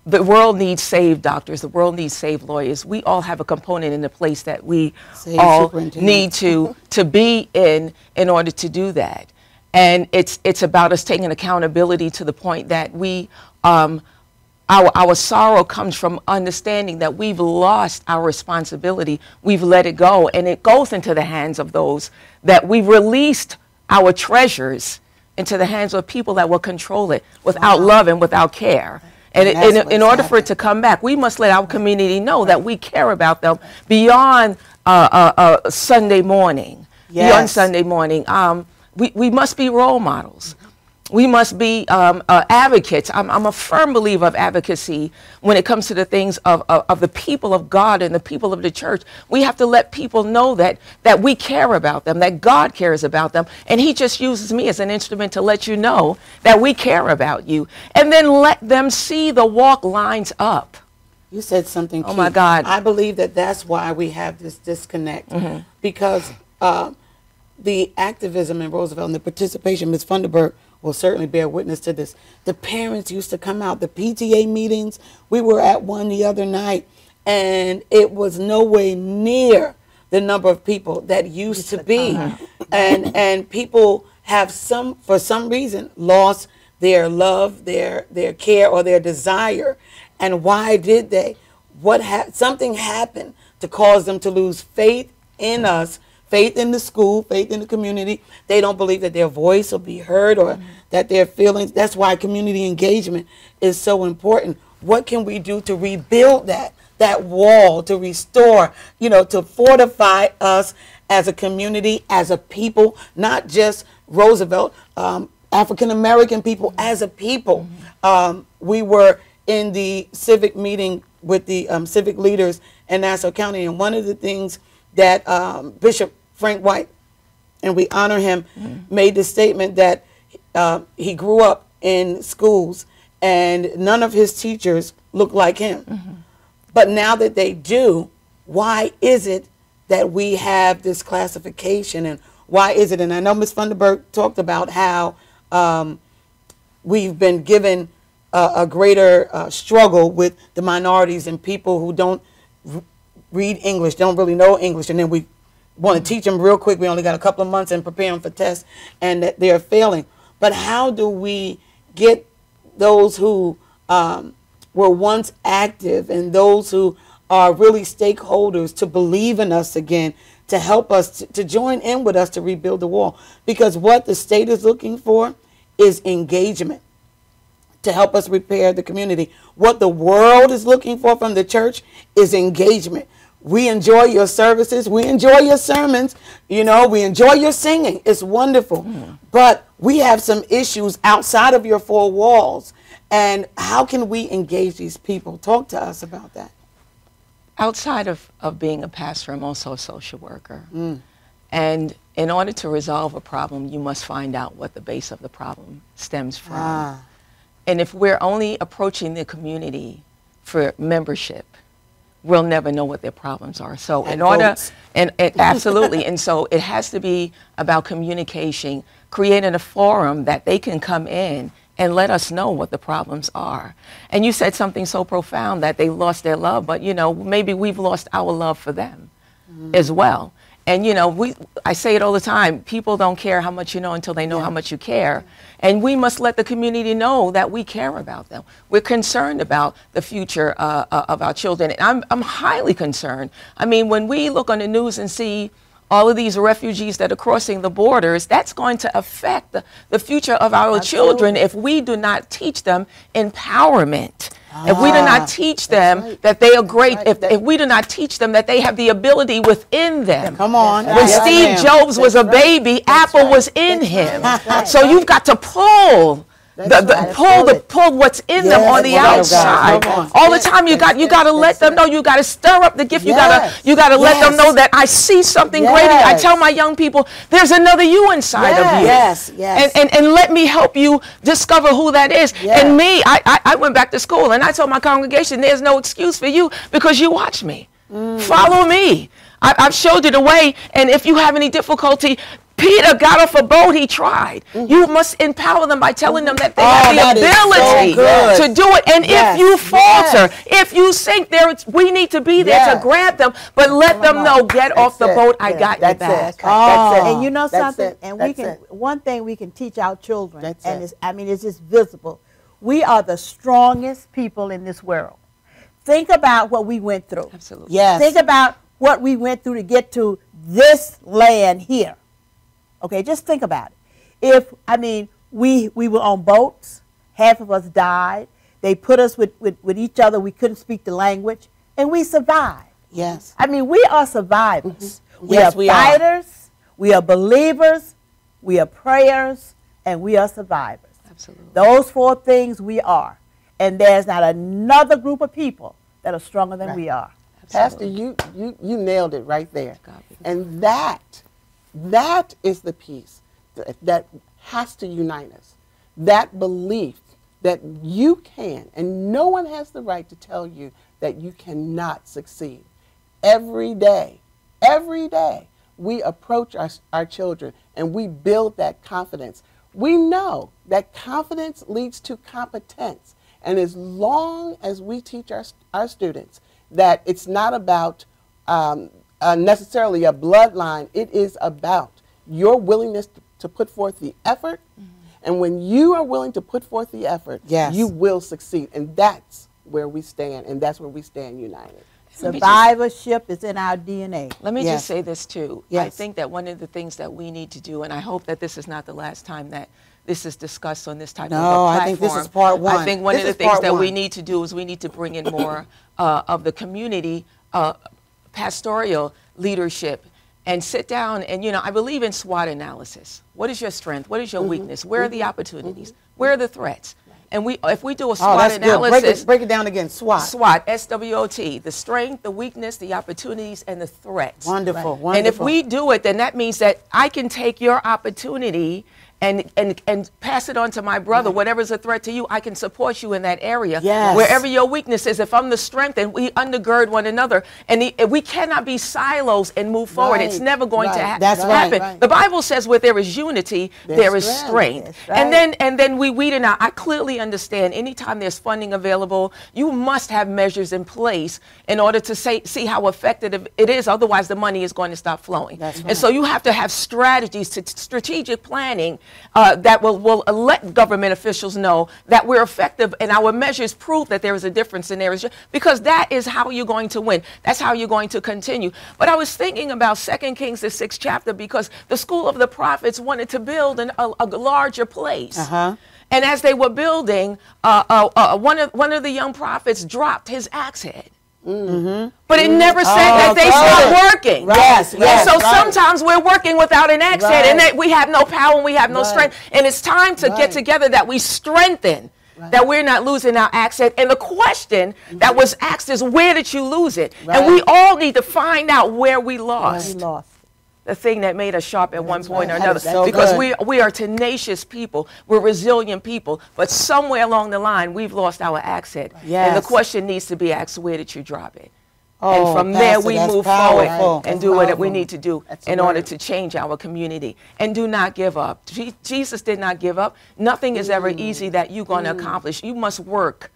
the world needs saved doctors. The world needs saved lawyers. We all have a component in the place that we all need to be in order to do that. And it's about us taking accountability to the point that we, our sorrow comes from understanding that we've lost our responsibility. We've let it go, and it goes into the hands of those that we've released our treasures into the hands of people that will control it without love and without care. And in order for it to come back, we must let our community know that we care about them beyond Sunday morning. Beyond Sunday morning. We must be role models. We must be advocates. I'm a firm believer of advocacy when it comes to the things of the people of God and the people of the church. We have to let people know that we care about them, that God cares about them, and he just uses me as an instrument to let you know that we care about you. And then let them see the walk lines up. You said something key. Oh my God. I believe that that's why we have this disconnect, because the activism in Roosevelt and the participation, Ms. Funderburg will certainly bear witness to this. The parents used to come out, the PTA meetings. We were at one the other night, and it was nowhere near the number of people that used to be. And people have for some reason, lost their love, their care, or their desire. And why did they? Something happened to cause them to lose faith in us, faith in the school, faith in the community. They don't believe that their voice will be heard, or that their feelings. That's why community engagement is so important. What can we do to rebuild that wall, to restore, to fortify us as a community, as a people, not just Roosevelt, African American people, as a people. We were in the civic meeting with the civic leaders in Nassau County, and one of the things that Bishop Frank White, and we honor him, made the statement that he grew up in schools and none of his teachers look like him. But now that they do, why is it that we have this classification, and why is it? And I know Ms. Funderburg talked about how we've been given a greater struggle with the minorities and people who don't read English, don't really know English, and then we want to teach them real quick. We only got a couple of months and prepare them for tests, and that they're failing. But how do we get those who were once active and those who are really stakeholders to believe in us again, to help us, to join in with us to rebuild the wall? Because what the state is looking for is engagement to help us repair the community. What the world is looking for from the church is engagement. We enjoy your services. We enjoy your sermons. We enjoy your singing. It's wonderful. But we have some issues outside of your four walls. And how can we engage these people? Talk to us about that. Outside of being a pastor, I'm also a social worker. And in order to resolve a problem, you must find out what the base of the problem stems from. And if we're only approaching the community for membership, we'll never know what their problems are. So absolutely, and so it has to be about communication, creating a forum that they can come in and let us know what the problems are. And you said something so profound that they lost their love, but maybe we've lost our love for them as well. And I say it all the time, people don't care how much you know until they know how much you care. And we must let the community know that we care about them. We're concerned about the future of our children. And I'm highly concerned. I mean, when we look on the news and see all of these refugees that are crossing the borders, that's going to affect the future of our children if we do not teach them empowerment. If we do not teach them that they are great, if we do not teach them that they have the ability within them. Come on. When Steve Jobs was a baby, Apple was in him. So you've got to pull. Pull what's in them on the outside. All the time you got to let them know. You got to stir up the gift. You got to let them know that I see something greater. I tell my young people, there's another you inside of you. And let me help you discover who that is. And me, I went back to school and I told my congregation, there's no excuse for you because you watch me. Follow me. I've showed you the way, and if you have any difficulty, Peter got off a boat, he tried. You must empower them by telling them that they have the ability to do it. And if you falter, if you sink, we need to be there to grab them, but let them know, get off the boat, I got you back. And you know something? And we can, one thing we can teach our children, and it's just visible. We are the strongest people in this world. Think about what we went through. Absolutely. Yes. Think about what we went through to get to this land here. Okay, just think about it. We were on boats, half of us died. They put us with each other. We couldn't speak the language, and we survived. Yes. We are survivors. We Yes, are we are. fighters. We are believers. We are prayers, and we are survivors. Absolutely. Those 4 things we are. And there's not another group of people that are stronger than we are. Pastor, you nailed it right there. And that is the piece that has to unite us. That belief that you can, and no one has the right to tell you that you cannot succeed. Every day, we approach our children and we build that confidence. We know that confidence leads to competence. And as long as we teach our students that it's not about necessarily a bloodline, it is about your willingness to put forth the effort. And when you are willing to put forth the effort, you will succeed. And that's where we stand, and that's where we stand united. Survivorship is in our DNA. Let me just say this too. I think that one of the things that we need to do, and I hope that this is not the last time that this is discussed on this type of a platform. I think this is part 1. I think one of the things that we need to do is we need to bring in more of the community pastoral leadership and sit down and, I believe in SWOT analysis. What is your strength? What is your weakness? Where are the opportunities? Where are the threats? And if we do a SWOT analysis. Break it down again. SWOT. SWOT, S-W-O-T, the strength, the weakness, the opportunities, and the threats. Wonderful, wonderful. And if we do it, then that means that I can take your opportunity and pass it on to my brother. Whatever's a threat to you, I can support you in that area. Wherever your weakness is, if I'm the strength, and we undergird one another, and we cannot be silos and move forward. It's never going to happen. The Bible says where there is unity, there is strength. And then we weed it out. I clearly understand anytime there's funding available, you must have measures in place in order to see how effective it is. Otherwise, the money is going to stop flowing. And so you have to have strategies, strategic planning, that will let government officials know that we're effective and our measures prove that there is a difference in areas, because that is how you're going to win. That's how you're going to continue. But I was thinking about 2 Kings, the 6th chapter, because the school of the prophets wanted to build a larger place. And as they were building, one of the young prophets dropped his axe head. But it never said that they stopped working. And so sometimes we're working without an axe head, and that we have no power and we have no strength. And it's time to get together, that we strengthen, that we're not losing our axe head. And the question that was asked is, where did you lose it? And we all need to find out where we lost. The thing that made us sharp at one point or another. Because we are tenacious people. We're resilient people. But somewhere along the line, we've lost our axe head. And the question needs to be asked, where did you drop it? And from there, we move forward and do what we need to do in order to change our community. And do not give up. Jesus did not give up. Nothing is ever easy that you're going to accomplish. You must work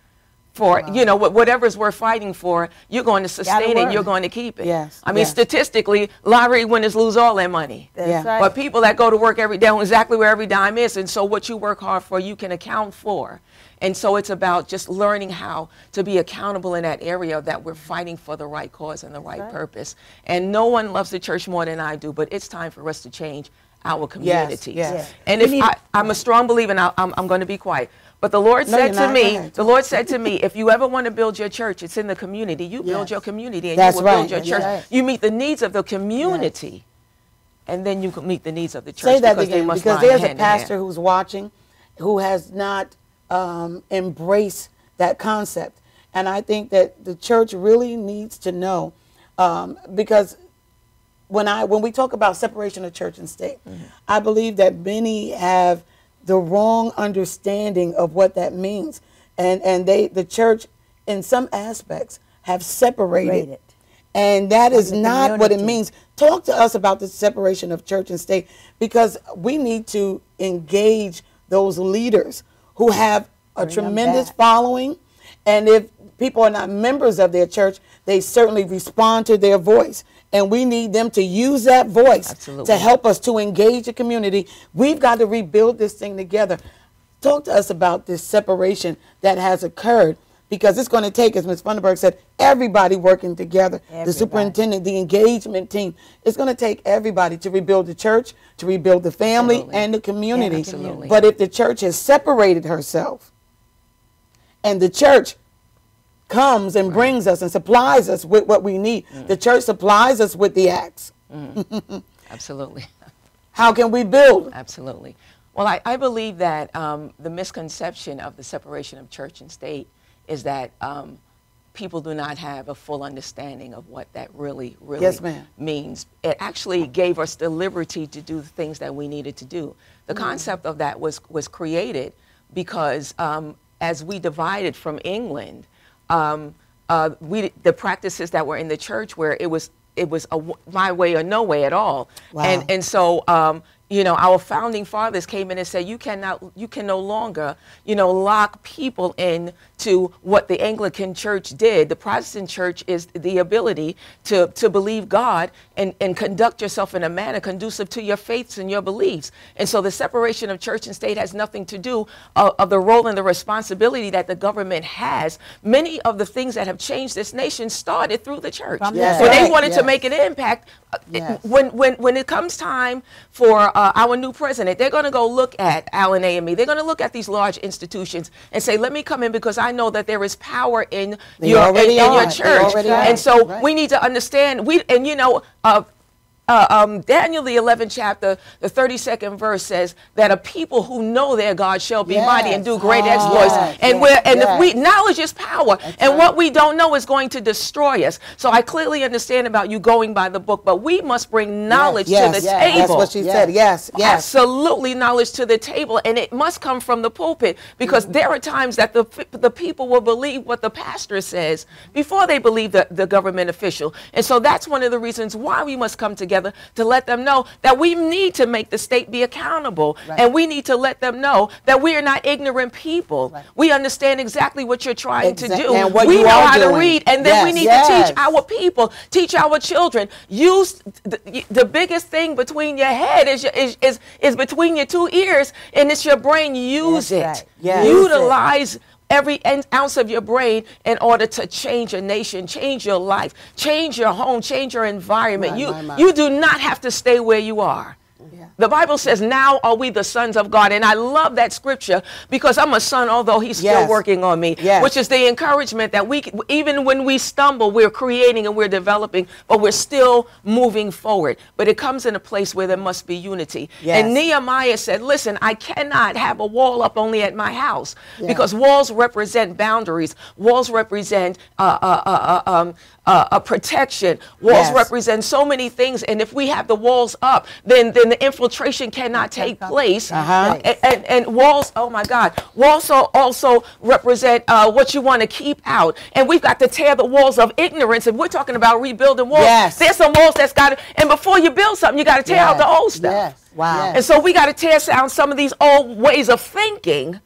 for, you know, whatever's we're fighting for, you're going to sustain it, you're going to keep it. Yes. I mean, statistically, lottery winners lose all their money. That's right. But people that go to work every day know exactly where every dime is, and so what you work hard for, you can account for. And so it's about just learning how to be accountable in that area that we're fighting for the right cause and the right purpose. And no one loves the church more than I do, but it's time for us to change our communities. yes. And if I'm a strong believer, and I'm going to be quiet, but the Lord said to me, the Lord said to me, if you ever want to build your church, it's in the community. You build your community, and you will build your church. You meet the needs of the community, and then you can meet the needs of the church. Say that again, because there's a pastor who's watching who has not embraced that concept. And I think that the church really needs to know, because when we talk about separation of church and state, I believe that many have the wrong understanding of what that means, and the church in some aspects have separated. And that is not what it means. Talk to us about the separation of church and state, because we need to engage those leaders who have a tremendous following. And if people are not members of their church, they certainly respond to their voice. And we need them to use that voice to help us to engage the community. We've got to rebuild this thing together. Talk to us about this separation that has occurred, because it's going to take, as Ms. Funderburg said, everybody working together, the superintendent, the engagement team. It's going to take everybody to rebuild the church, to rebuild the family and the community. But if the church has separated herself, and the church comes and brings us and supplies us with what we need, the church supplies us with the axe. Absolutely. How can we build? Absolutely. Well, I believe that the misconception of the separation of church and state is that people do not have a full understanding of what that really means. It actually gave us the liberty to do the things that we needed to do. The concept of that was created because as we divided from England, the practices that were in the church, where it was my way or no way at all. And so you know, our founding fathers came in and said, you can no longer, you know, lock people into what the Anglican church did. The Protestant church is the ability to believe God and conduct yourself in a manner conducive to your faiths and your beliefs. And so the separation of church and state has nothing to do of the role and the responsibility that the government has. Many of the things that have changed this nation started through the church. When they wanted to make an impact, when it comes time for our new president, they're going to go look at Alan A. and me. They're going to look at these large institutions and say, let me come in because I know that there is power in your church. And so we need to understand, you know, Daniel, the 11th chapter, the 32nd verse says that a people who know their God shall be mighty and do great exploits. If knowledge is power, and what we don't know is going to destroy us. So I clearly understand about you going by the book, but we must bring knowledge to the table. That's what she said. Absolutely, knowledge to the table, and it must come from the pulpit, because there are times that the people will believe what the pastor says before they believe the government official. And so that's one of the reasons why we must come together, to let them know that we need to make the state be accountable, and we need to let them know that we are not ignorant people. We understand exactly what you're trying to do. And what we know how to read, and then we need to teach our people, teach our children. Use the biggest thing between your head is between your two ears, and it's your brain. Use it. Utilize every ounce of your brain in order to change a nation, change your life, change your home, change your environment. You do not have to stay where you are. The Bible says, now are we the sons of God. And I love that scripture, because I'm a son, although he's still working on me, which is the encouragement that even when we stumble, we're creating and we're developing, but we're still moving forward. But it comes in a place where there must be unity. And Nehemiah said, listen, I cannot have a wall up only at my house, because walls represent boundaries. Walls represent a protection. Walls represent so many things, and if we have the walls up, then the infiltration cannot take place. And walls, oh my God, walls also represent what you want to keep out. And we've got to tear the walls of ignorance. If we're talking about rebuilding walls, there's some walls that's got to, and before you build something, you got to tear out the old stuff. And so we got to tear down some of these old ways of thinking.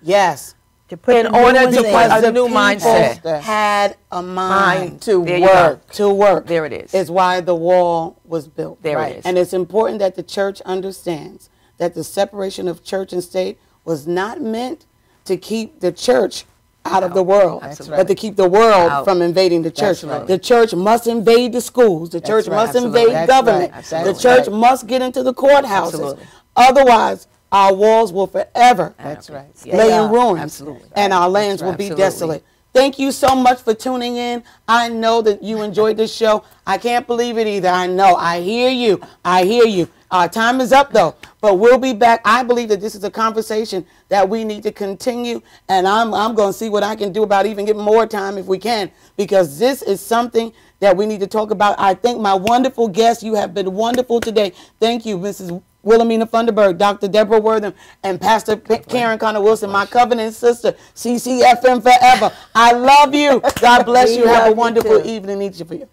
To put In the new order ones to in. put a the new people mindset. had a mind To There you go. work. to work. There it is. Is why the wall was built. There it Right. is. And it's important that the church understands that the separation of church and state was not meant to keep the church out of the world, Absolutely. but to keep the world Out. from invading the church. That's right. The church must invade the schools. The church right. must Absolutely. invade That's government. right. The Absolutely. church must get into the courthouses. Absolutely. Otherwise, our walls will forever That's right. Yeah. lay in ruins, Absolutely. and our lands will be Absolutely. desolate. Thank you so much for tuning in. I know that you enjoyed this show. I can't believe it either. I know. I hear you. I hear you. Our time is up, though, but we'll be back. I believe that this is a conversation that we need to continue, and I'm going to see what I can do about even getting more time if we can, because this is something that we need to talk about. I thank my wonderful guests. You have been wonderful today. Thank you, Mrs. Wilhelmina Funderburg, Dr. Deborah Wortham, and Pastor Karen Connor Wilson, my covenant sister, CCFM forever. I love you. God bless We you. Have a love you wonderful too. evening, each of you.